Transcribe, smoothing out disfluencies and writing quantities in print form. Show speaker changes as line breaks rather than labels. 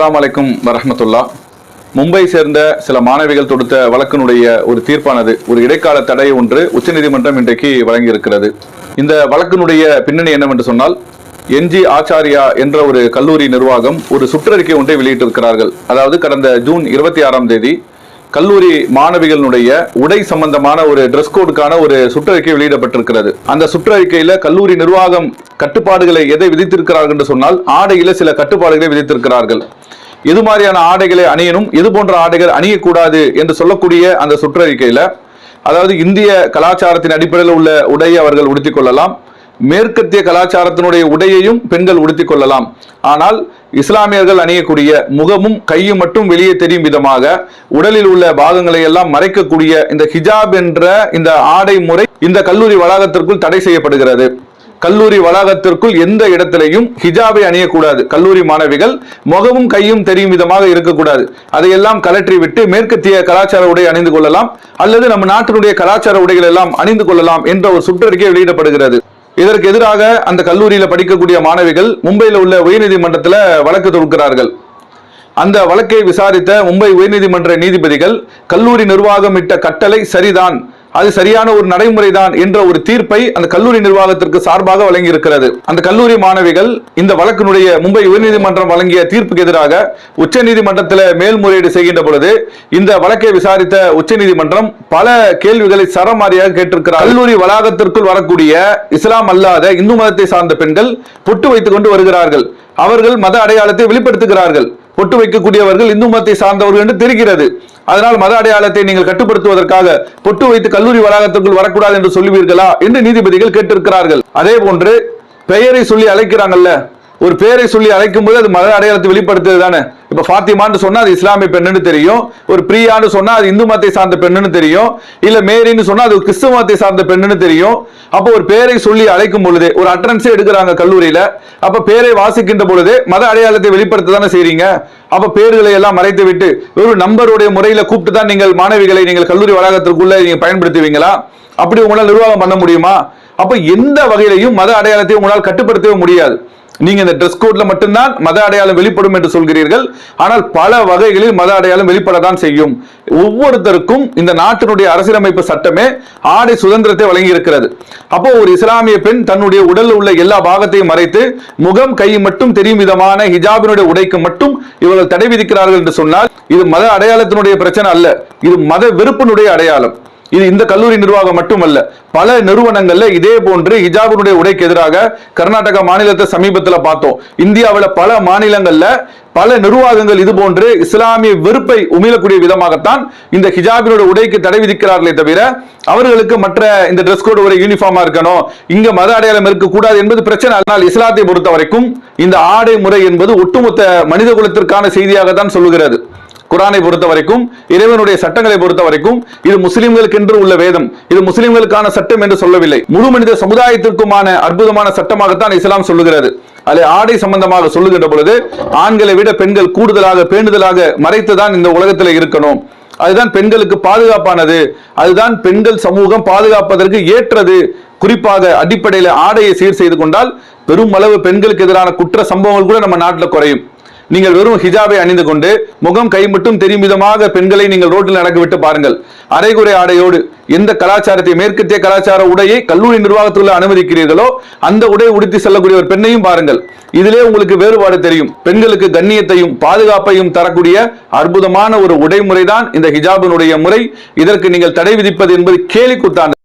அஸ்ஸலாமு அலைக்கும் வரஹ்மத்துல்லாஹ். மும்பை சேர்ந்த சில மாணவிகள் தொடுத்த வழக்கினுடைய ஒரு தீர்ப்பானது ஒரு இடைக்கால தடை ஒன்று உச்சநீதிமன்றம் இன்றைக்கு வழங்கியிருக்கிறது. இந்த வழக்கினுடைய பின்னணி என்னவென்று சொன்னால், என்ஜி ஆச்சாரியா என்ற ஒரு கல்லூரி நிர்வாகம் ஒரு சுற்றறிக்கை ஒன்றை வெளியிட்டிருக்கிறார்கள். அதாவது கடந்த ஜூன் 26ஆம் தேதி கல்லூரி மாணவிகளுடைய உடை சம்பந்தமான ஒரு டிரெஸ் கோடுக்கான ஒரு சுற்றறிக்கை வெளியிடப்பட்டிருக்கிறது. அந்த சுற்றறிக்கையில கல்லூரி நிர்வாகம் கட்டுப்பாடுகளை எதை விதித்திருக்கிறார்கள் என்று சொன்னால், ஆடையில சில கட்டுப்பாடுகளை விதித்திருக்கிறார்கள். எது மாதிரியான ஆடைகளை அணியணும், எது போன்ற ஆடைகள் அணியக்கூடாது என்று சொல்லக்கூடிய அந்த சுற்றறிக்கையில, அதாவது இந்திய கலாச்சாரத்தின் அடிப்படையில் உள்ள உடையை அவர்கள் உடுத்திக் கொள்ளலாம், மேற்கத்திய கலாச்சாரத்தினுடைய உடையையும் பெண்கள் உடுத்திக் கொள்ளலாம். ஆனால் இஸ்லாமியர்கள் அணியக்கூடிய முகமும் கையும் மட்டும் வெளியே தெரியும் விதமாக உடலில் உள்ள பாகங்களை எல்லாம் மறைக்கக்கூடிய இந்த ஹிஜாப் என்ற இந்த ஆடை முறை இந்த கல்லூரி வளாகத்திற்குள் தடை செய்யப்படுகிறது. கல்லூரி வளாகத்திற்குள் எந்த இடத்திலையும் ஹிஜாபை அணியக்கூடாது. கல்லூரி மாணவிகள் முகமும் கையும் தெரியும் விதமாக இருக்கக்கூடாது. அதையெல்லாம் கலற்றி விட்டு மேற்கத்திய கலாச்சார உடை அணிந்து கொள்ளலாம், அல்லது நம்ம நாட்டினுடைய கலாச்சார உடைகள் எல்லாம் அணிந்து கொள்ளலாம் என்ற ஒரு சுற்றறிக்கை வெளியிடப்படுகிறது. இதற்கு எதிராக அந்த கல்லூரியில படிக்கக்கூடிய மாணவிகள் மும்பையில் உள்ள உயர்நீதிமன்றத்தில் வழக்கு தொடுக்கிறார்கள். அந்த வழக்கை விசாரித்த மும்பை உயர்நீதிமன்ற நீதிபதிகள் கல்லூரி நிர்வாகம் இட்ட கட்டளை சரிதான், அது சரியான ஒரு நடைமுறைதான் என்ற ஒரு தீர்ப்பை அந்த கல்லூரி நிர்வாகத்திற்கு சார்பாக வழங்கி இருக்கிறது. அந்த கல்லூரி மாணவிகள் இந்த வழக்கினுடைய மும்பை உயர்நீதிமன்றம் வழங்கிய தீர்ப்புக்கு எதிராக உச்ச நீதிமன்றத்தில் மேல்முறையீடு செய்கின்ற பொழுது இந்த வழக்கை விசாரித்த உச்ச நீதிமன்றம் பல கேள்விகளை சரமாரியாக கேட்டிருக்கிறார். கல்லூரி வளாகத்திற்குள் வரக்கூடிய இஸ்லாம் அல்லாத இந்து மதத்தை சார்ந்த பெண்கள் பொட்டு வைத்துக் கொண்டு வருகிறார்கள். அவர்கள் மத அடையாளத்தை வெளிப்படுத்துகிறார்கள். பொட்டு வைக்கக்கூடியவர்கள் இந்து மதத்தை சார்ந்தவர்கள் என்று தெரிகிறது. அதனால் மத அடையாளத்தை நீங்கள் கட்டுப்படுத்துவதற்காக பொட்டு வைத்து கல்லூரி வளாகத்திற்குள் வரக்கூடாது என்று சொல்லுவீர்களா என்று நீதிபதிகள் கேட்டிருக்கிறார்கள். அதே போன்று பெயரை சொல்லி அழைக்கிறாங்கல்ல, ஒரு பெயரை சொல்லி அழைக்கும் போது அது மத அடையாளத்தை வெளிப்படுத்துவது தானே. இப்ப ஃபாத்திமான்னு சொன்னா அது இஸ்லாமிய பெண்ணுன்னு தெரியும், ஒரு பிரியான்னு சொன்னா அது இந்து மதத்தை சார்ந்த பெண்ணுன்னு தெரியும், இல்ல மேரின்னு சொன்னா அது கிறிஸ்துவ மதத்தை சார்ந்த பெண்ணுன்னு தெரியும். அப்போ ஒரு பெயரை சொல்லி அழைக்கும் பொழுது ஒரு அட்டரன்ஸே எடுக்கிறாங்க கல்லூரியில. அப்ப பெயரை வாசிக்கின்ற பொழுது மத அடையாளத்தை வெளிப்படுத்த தானே செய்றீங்க. அப்ப பெயர்களை எல்லாம் மறைத்து விட்டு ஒரு நம்பருடைய முறையில கூப்பிட்டு தான் நீங்கள் மாணவிகளை நீங்கள் கல்லூரி வளாகத்திற்குள்ள நீங்க பயன்படுத்துவீங்களா? அப்படி உங்களால் நிர்வாகம் பண்ண முடியுமா? அப்ப எந்த வகையிலையும் மத அடையாளத்தை உங்களால் கட்டுப்படுத்தவே முடியாது. நீங்க இந்த டிரெஸ் கோட்ல மட்டும்தான் மத அடையாளம் வெளிப்படும் என்று சொல்கிறீர்கள். ஆனால் பல வகைகளில் மத அடையாளம் வெளிப்படத்தான் செய்யும். ஒவ்வொருத்தருக்கும் இந்த நாட்டினுடைய அரசியலமைப்பு சட்டமே ஆடை சுதந்திரத்தை வழங்கி இருக்கிறது. அப்போ ஒரு இஸ்லாமிய பெண் தன்னுடைய உடலில் உள்ள எல்லா பாகத்தையும் மறைத்து முகம் கை மட்டும் தெரியும் விதமான ஹிஜாபினுடைய உடைக்கு மட்டும் இவர்கள் தடை விதிக்கிறார்கள் என்று சொன்னால் இது மத அடையாளத்தினுடைய பிரச்சனை அல்ல, இது மத வெறுப்பினுடைய அடையாளம். இது இந்த கல்லூரி நிர்வாகம் மட்டுமல்ல, பல நிறுவனங்கள்ல இதே போன்று ஹிஜாபினுடைய உடைக்கு எதிராக கர்நாடகா மாநிலத்தை சமீபத்தில் பார்த்தோம். இந்தியாவில் பல மாநிலங்கள்ல பல நிர்வாகங்கள் இது போன்று இஸ்லாமிய வெறுப்பை உமிழக்கூடிய விதமாகத்தான் இந்த ஹிஜாபினுடைய உடைக்கு தடை விதிக்கிறார்களே தவிர அவர்களுக்கு மற்ற இந்த டிரெஸ் கோடு ஒரு யூனிஃபார்மா இருக்கணும், இங்க மத அடையாளம் இருக்கக்கூடாது என்பது பிரச்சனை. ஆனால் இஸ்லாத்தை பொறுத்த வரைக்கும் இந்த ஆடை முறை என்பது ஒட்டுமொத்த மனித குலத்திற்கான செய்தியாக தான் சொல்லுகிறது. குரானை பொறுத்த வரைக்கும், இறைவனுடைய சட்டங்களை பொறுத்த வரைக்கும் இது முஸ்லிம்களுக்கு என்று உள்ள வேதம், இது முஸ்லிம்களுக்கான சட்டம் என்று சொல்லவில்லை, முழு மனித சமுதாயத்திற்குமான அற்புதமான சட்டமாகத்தான் இஸ்லாம் சொல்லுகிறது. அதில் ஆடை சம்பந்தமாக சொல்லுகின்ற பொழுது ஆண்களை விட பெண்கள் கூடுதலாக பேணுதலாக மறைத்துதான் இந்த உலகத்தில் இருக்கணும், அதுதான் பெண்களுக்கு பாதுகாப்பானது, அதுதான் பெண்கள் சமூகம் பாதுகாப்பதற்கு ஏற்றது. குறிப்பாக அடிப்படையில் ஆடையை சீர் செய்து கொண்டால் பெரும் அளவு பெண்களுக்கு எதிரான குற்ற சம்பவங்கள் கூட நம்ம நாட்டில் குறையும். நீங்கள் வெறும் ஹிஜாபை அணிந்து கொண்டு முகம் கை மட்டும் தெரியும் விதமாக பெண்களை நீங்கள் ரோட்டில் நடக்க விட்டு பாருங்கள். அரைகுறை ஆடையோடு எந்த கலாச்சாரத்தை மேற்கத்திய கலாச்சார உடையை கல்லூரி நிர்வாகத்துக்குள்ள அனுமதிக்கிறீர்களோ அந்த உடை உடுத்தி செல்லக்கூடிய ஒரு பெண்ணையும் பாருங்கள். இதிலே உங்களுக்கு வேறுபாடு தெரியும். பெண்களுக்கு கண்ணியத்தையும் பாதுகாப்பையும் தரக்கூடிய அற்புதமான ஒரு உடைமுறைதான் இந்த ஹிஜாபினுடைய முறை. இதற்கு நீங்கள் தடை விதிப்பது என்பது கேலிக்கூத்தான